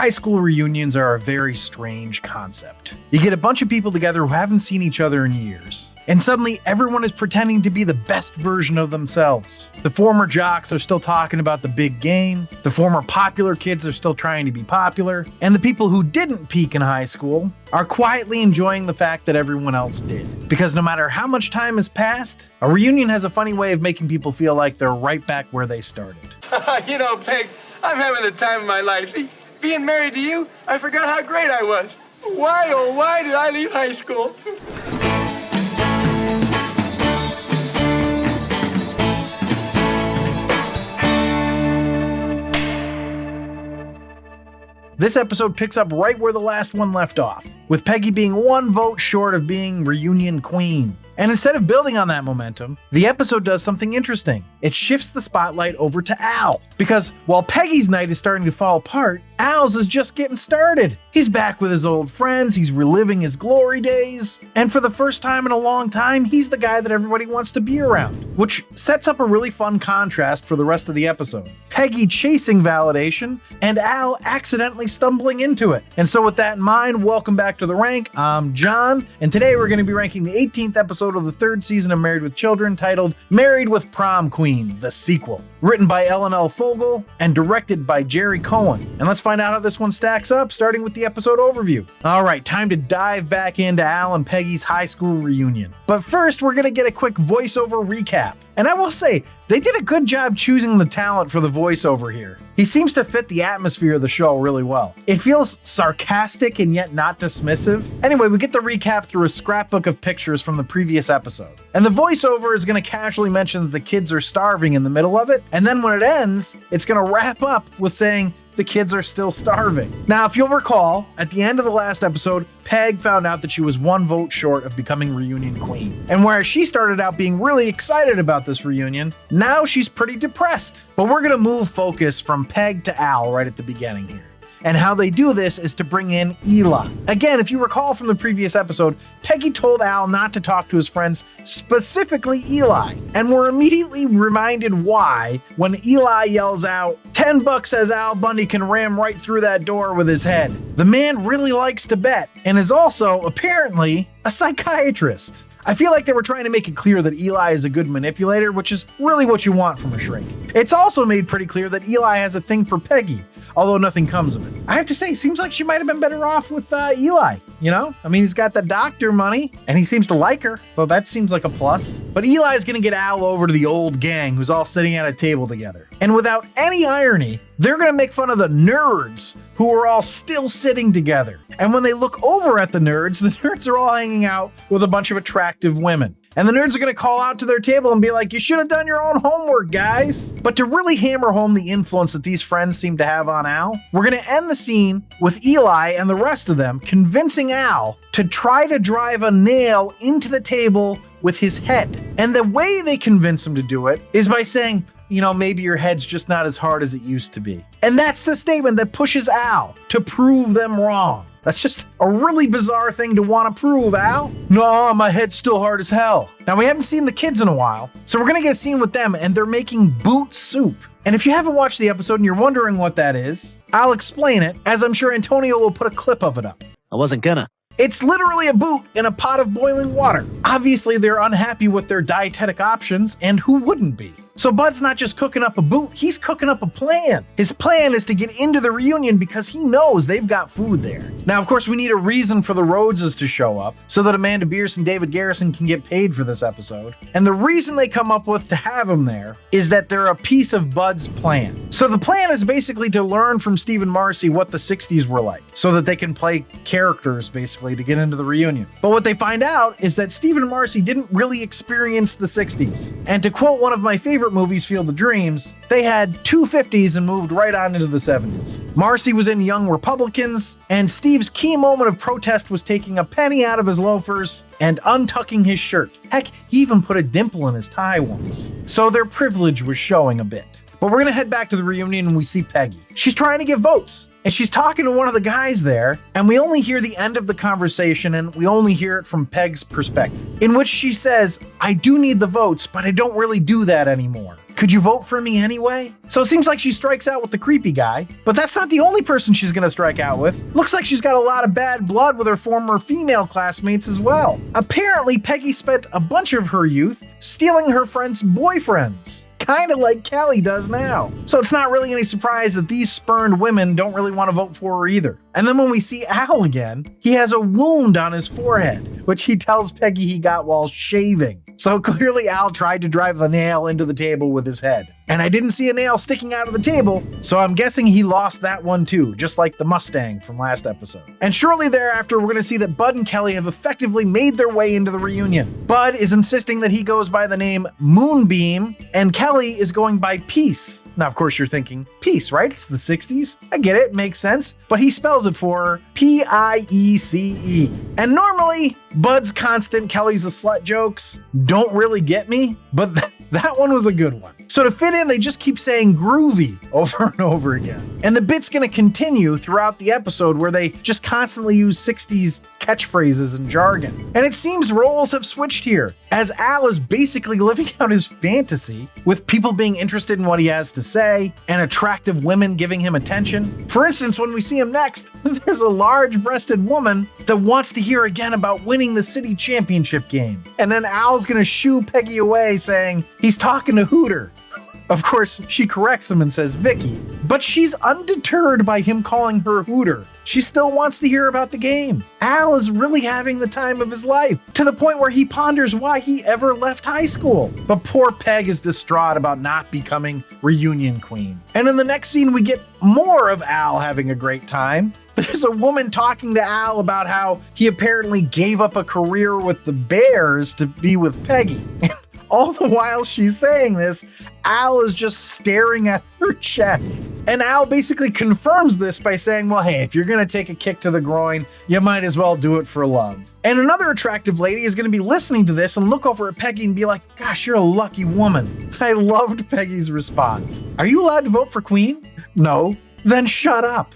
High school reunions are a very strange concept. You get a bunch of people together who haven't seen each other in years, and suddenly everyone is pretending to be the best version of themselves. The former jocks are still talking about the big game, the former popular kids are still trying to be popular, and the people who didn't peak in high school are quietly enjoying the fact that everyone else did. Because no matter how much time has passed, a reunion has a funny way of making people feel like they're right back where they started. You know, Peg, I'm having the time of my life. See, being married to you, I forgot how great I was. Why, oh, why did I leave high school? This episode picks up right where the last one left off, with Peggy being one vote short of being reunion queen. And instead of building on that momentum, the episode does something interesting. It shifts the spotlight over to Al. Because while Peggy's night is starting to fall apart, Al's is just getting started. He's back with his old friends, he's reliving his glory days, and for the first time in a long time, he's the guy that everybody wants to be around, which sets up a really fun contrast for the rest of the episode. Peggy chasing validation, and Al accidentally stumbling into it. And so with that in mind, welcome back to The Rank. I'm John, and today we're going to be ranking the 18th episode of the third season of Married with Children, titled Married with Prom Queen, the sequel. Written by Ellen L. Fogel and directed by Jerry Cohen. And let's find out how this one stacks up, starting with the episode overview. Alright, time to dive back into Al and Peggy's high school reunion. But first, we're going to get a quick voiceover recap. And I will say, they did a good job choosing the talent for the voiceover here. He seems to fit the atmosphere of the show really well. It feels sarcastic and yet not dismissive. Anyway, we get the recap through a scrapbook of pictures from the previous episode. And the voiceover is going to casually mention that the kids are starving in the middle of it, and then when it ends, it's going to wrap up with saying, the kids are still starving. Now, if you'll recall, at the end of the last episode, Peg found out that she was one vote short of becoming reunion queen. And whereas she started out being really excited about this reunion, now she's pretty depressed. But we're gonna move focus from Peg to Al right at the beginning here. And how they do this is to bring in Eli. Again, if you recall from the previous episode, Peggy told Al not to talk to his friends, specifically Eli. And we're immediately reminded why when Eli yells out, $10 says Al Bundy can ram right through that door with his head. The man really likes to bet and is also, apparently, a psychiatrist. I feel like they were trying to make it clear that Eli is a good manipulator, which is really what you want from a shrink. It's also made pretty clear that Eli has a thing for Peggy, although nothing comes of it. I have to say, seems like she might have been better off with Eli, you know? I mean, he's got the doctor money, and he seems to like her, though that seems like a plus. But Eli's gonna get Al over to the old gang who's all sitting at a table together. And without any irony, they're gonna make fun of the nerds who are all still sitting together. And when they look over at the nerds are all hanging out with a bunch of attractive women. And the nerds are going to call out to their table and be like, you should have done your own homework, guys. But to really hammer home the influence that these friends seem to have on Al, we're going to end the scene with Eli and the rest of them convincing Al to try to drive a nail into the table with his head. And the way they convince him to do it is by saying, you know, maybe your head's just not as hard as it used to be. And that's the statement that pushes Al to prove them wrong. That's just a really bizarre thing to want to prove, Al. No, my head's still hard as hell. Now, we haven't seen the kids in a while, so we're going to get a scene with them, and they're making boot soup. And if you haven't watched the episode and you're wondering what that is, I'll explain it, as I'm sure Antonio will put a clip of it up. I wasn't gonna. It's literally a boot in a pot of boiling water. Obviously, they're unhappy with their dietetic options, and who wouldn't be? So Bud's not just cooking up a boot, he's cooking up a plan. His plan is to get into the reunion because he knows they've got food there. Now, of course, we need a reason for the Rhodeses to show up so that Amanda Bierce and David Garrison can get paid for this episode. And the reason they come up with to have them there is that they're a piece of Bud's plan. So the plan is basically to learn from Steve and Marcy what the 60s were like so that they can play characters basically to get into the reunion. But what they find out is that Steve and Marcy didn't really experience the 60s. And to quote one of my favorite movies, Field of Dreams, they had two 50s and moved right on into the 70s. Marcy was in Young Republicans, and Steve's key moment of protest was taking a penny out of his loafers and untucking his shirt. Heck, he even put a dimple in his tie once. So their privilege was showing a bit. But we're gonna head back to the reunion and we see Peggy. She's trying to get votes. And she's talking to one of the guys there, and we only hear the end of the conversation, and we only hear it from Peg's perspective, in which she says, I do need the votes, but I don't really do that anymore. Could you vote for me anyway? So it seems like she strikes out with the creepy guy, but that's not the only person she's gonna strike out with. Looks like she's got a lot of bad blood with her former female classmates as well. Apparently, Peggy spent a bunch of her youth stealing her friends' boyfriends. Kind of like Kelly does now. So it's not really any surprise that these spurned women don't really want to vote for her either. And then when we see Al again, he has a wound on his forehead, which he tells Peggy he got while shaving. So clearly Al tried to drive the nail into the table with his head. And I didn't see a nail sticking out of the table, so I'm guessing he lost that one too, just like the Mustang from last episode. And shortly thereafter, we're going to see that Bud and Kelly have effectively made their way into the reunion. Bud is insisting that he goes by the name Moonbeam, and Kelly is going by Peace. Now, of course, you're thinking, peace, right? It's the 60s. I get it, makes sense. But he spells it for her, P-I-E-C-E. And normally, Bud's constant Kelly's a slut jokes don't really get me, but that one was a good one. So to fit in, they just keep saying groovy over and over again. And the bit's gonna continue throughout the episode where they just constantly use 60s catchphrases and jargon. And it seems roles have switched here, as Al is basically living out his fantasy with people being interested in what he has to say and attractive women giving him attention. For instance, when we see him next, there's a large-breasted woman that wants to hear again about winning the city championship game. And then Al's gonna shoo Peggy away saying he's talking to Hooter. Of course, she corrects him and says Vicky, but she's undeterred by him calling her Hooter. She still wants to hear about the game. Al is really having the time of his life, to the point where he ponders why he ever left high school. But poor Peg is distraught about not becoming reunion queen. And in the next scene, we get more of Al having a great time. There's a woman talking to Al about how he apparently gave up a career with the Bears to be with Peggy. All the while she's saying this, Al is just staring at her chest. And Al basically confirms this by saying, well, hey, if you're gonna take a kick to the groin, you might as well do it for love. And another attractive lady is gonna be listening to this and look over at Peggy and be like, gosh, you're a lucky woman. I loved Peggy's response. Are you allowed to vote for Queen? No. Then shut up.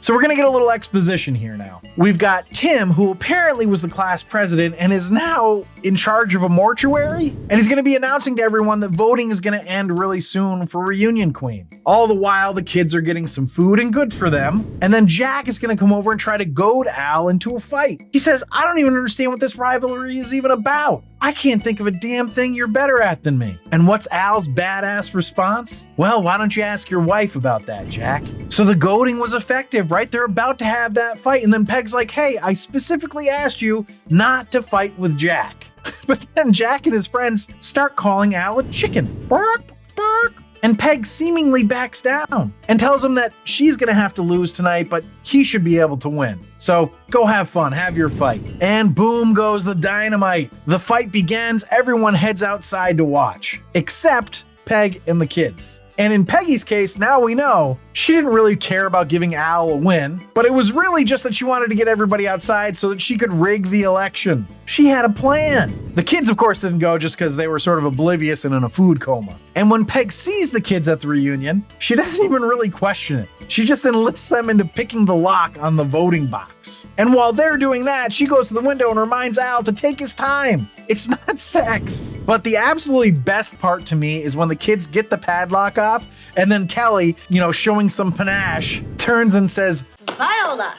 So we're gonna get a little exposition here now. We've got Tim, who apparently was the class president and is now in charge of a mortuary, and he's gonna be announcing to everyone that voting is gonna end really soon for Reunion Queen. All the while, the kids are getting some food and good for them, and then Jack is gonna come over and try to goad Al into a fight. He says, I don't even understand what this rivalry is even about. I can't think of a damn thing you're better at than me. And what's Al's badass response? Well, why don't you ask your wife about that, Jack? So the goading was effective, right? They're about to have that fight, and then Peg's like, hey, I specifically asked you not to fight with Jack. But then Jack and his friends start calling Al a chicken. Bark, bark. And Peg seemingly backs down and tells him that she's gonna have to lose tonight, but he should be able to win. So go have fun, have your fight. And boom goes the dynamite. The fight begins, everyone heads outside to watch, except Peg and the kids. And in Peggy's case, now we know she didn't really care about giving Al a win, but it was really just that she wanted to get everybody outside so that she could rig the election. She had a plan. The kids, of course, didn't go just because they were sort of oblivious and in a food coma. And when Peg sees the kids at the reunion, she doesn't even really question it. She just enlists them into picking the lock on the voting box. And while they're doing that, she goes to the window and reminds Al to take his time. It's not sex. But the absolutely best part to me is when the kids get the padlock off, and then Kelly, showing some panache, turns and says, Viola.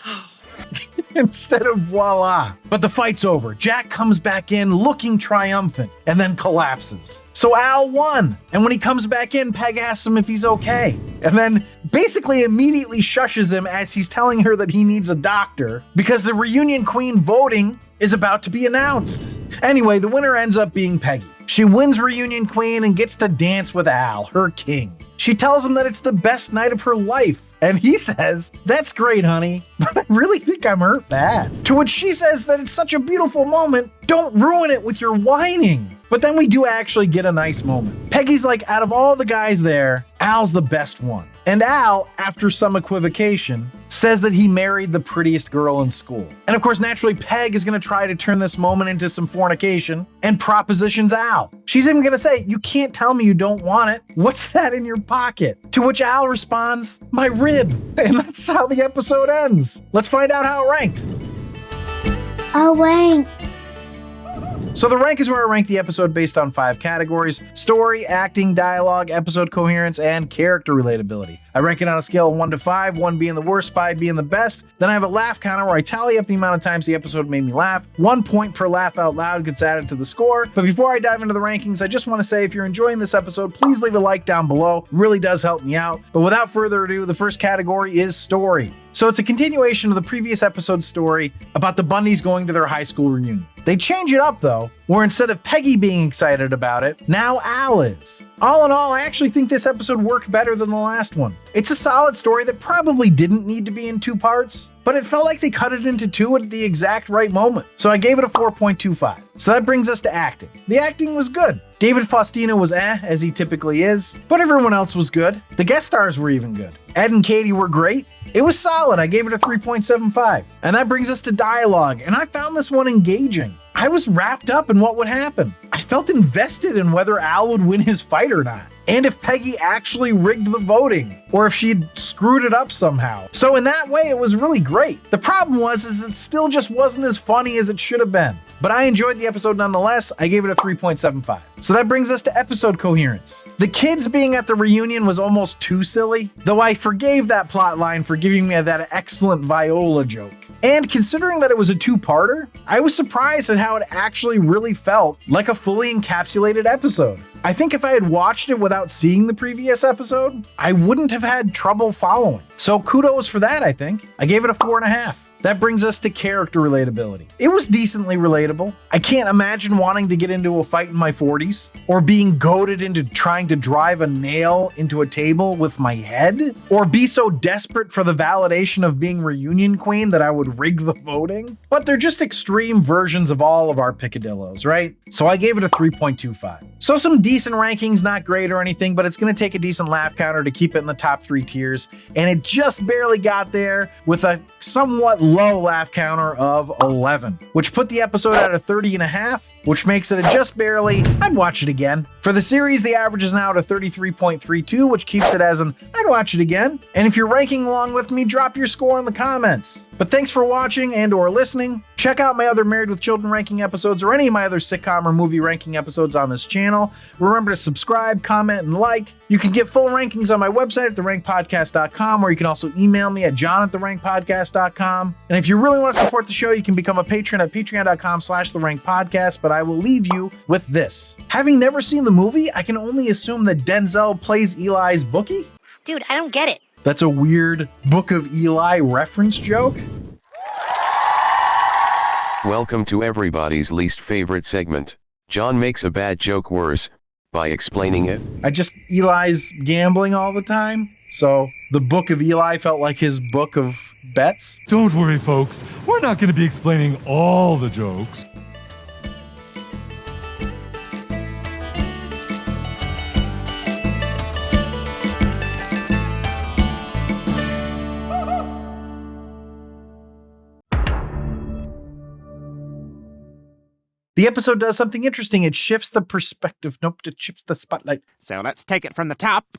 instead of voila. But the fight's over. Jack comes back in looking triumphant and then collapses. So Al won. And when he comes back in, Peg asks him if he's okay. And then basically immediately shushes him as he's telling her that he needs a doctor because the reunion queen voting is about to be announced. Anyway, the winner ends up being Peggy. She wins Reunion Queen and gets to dance with Al, her king. She tells him that it's the best night of her life. And he says, that's great, honey, but I really think I'm hurt bad. To which she says that it's such a beautiful moment, don't ruin it with your whining. But then we do actually get a nice moment. Peggy's like, out of all the guys there, Al's the best one. And Al, after some equivocation, says that he married the prettiest girl in school. And of course, naturally, Peg is going to try to turn this moment into some fornication and propositions Al. She's even going to say, you can't tell me you don't want it. What's that in your pocket? To which Al responds, my rib. And that's how the episode ends. Let's find out how it ranked. A wank. So the rank is where I rank the episode based on 5 categories: story, acting, dialogue, episode coherence, and character relatability. I rank it on a scale of 1 to 5, 1 being the worst, 5 being the best. Then I have a laugh counter where I tally up the amount of times the episode made me laugh. 1 point per laugh out loud gets added to the score. But before I dive into the rankings, I just want to say if you're enjoying this episode, please leave a like down below. It really does help me out. But without further ado, the first category is story. So it's a continuation of the previous episode's story about the Bundys going to their high school reunion. They change it up though, where instead of Peggy being excited about it, now Al is. All in all, I actually think this episode worked better than the last one. It's a solid story that probably didn't need to be in 2 parts, but it felt like they cut it into 2 at the exact right moment. So I gave it a 4.25. So that brings us to acting. The acting was good. David Faustino was as he typically is, but everyone else was good. The guest stars were even good. Ed and Katie were great. It was solid. I gave it a 3.75. And that brings us to dialogue, and I found this one engaging. I was wrapped up in what would happen. I felt invested in whether Al would win his fight or not, and if Peggy actually rigged the voting, or if she'd screwed it up somehow. So in that way, it was really great. The problem was it still just wasn't as funny as it should have been. But I enjoyed the episode nonetheless. I gave it a 3.75. So that brings us to episode coherence. The kids being at the reunion was almost too silly, though I forgave that plot line for giving me that excellent Viola joke. And considering that it was a 2-parter, I was surprised at how it actually really felt like a fully encapsulated episode. I think if I had watched it without seeing the previous episode, I wouldn't have had trouble following. So kudos for that, I think. I gave it a 4.5. That brings us to character relatability. It was decently relatable. I can't imagine wanting to get into a fight in my 40s, or being goaded into trying to drive a nail into a table with my head, or be so desperate for the validation of being reunion queen that I would rig the voting. But they're just extreme versions of all of our picadillos, right? So I gave it a 3.25. So some decent rankings, not great or anything, but it's gonna take a decent laugh counter to keep it in the top 3 tiers, and it just barely got there with a somewhat low laugh counter of 11, which put the episode at a 30.5, which makes it a just barely, I'd watch it again. For the series, the average is now at a 33.32, which keeps it as an I'd watch it again. And if you're ranking along with me, drop your score in the comments. But thanks for watching and or listening. Check out my other Married with Children ranking episodes or any of my other sitcom or movie ranking episodes on this channel. Remember to subscribe, comment, and like. You can get full rankings on my website at therankpodcast.com, or you can also email me at john@therankpodcast.com. And if you really want to support the show, you can become a patron at patreon.com/therankpodcast. But I will leave you with this. Having never seen the movie, I can only assume that Denzel plays Eli's bookie? Dude, I don't get it. That's a weird Book of Eli reference joke. Welcome to everybody's least favorite segment. John makes a bad joke worse by explaining it. Eli's gambling all the time, so the Book of Eli felt like his book of bets. Don't worry, folks. We're not going to be explaining all the jokes. The episode does something interesting. It shifts the perspective. Nope, it shifts the spotlight. So let's take it from the top.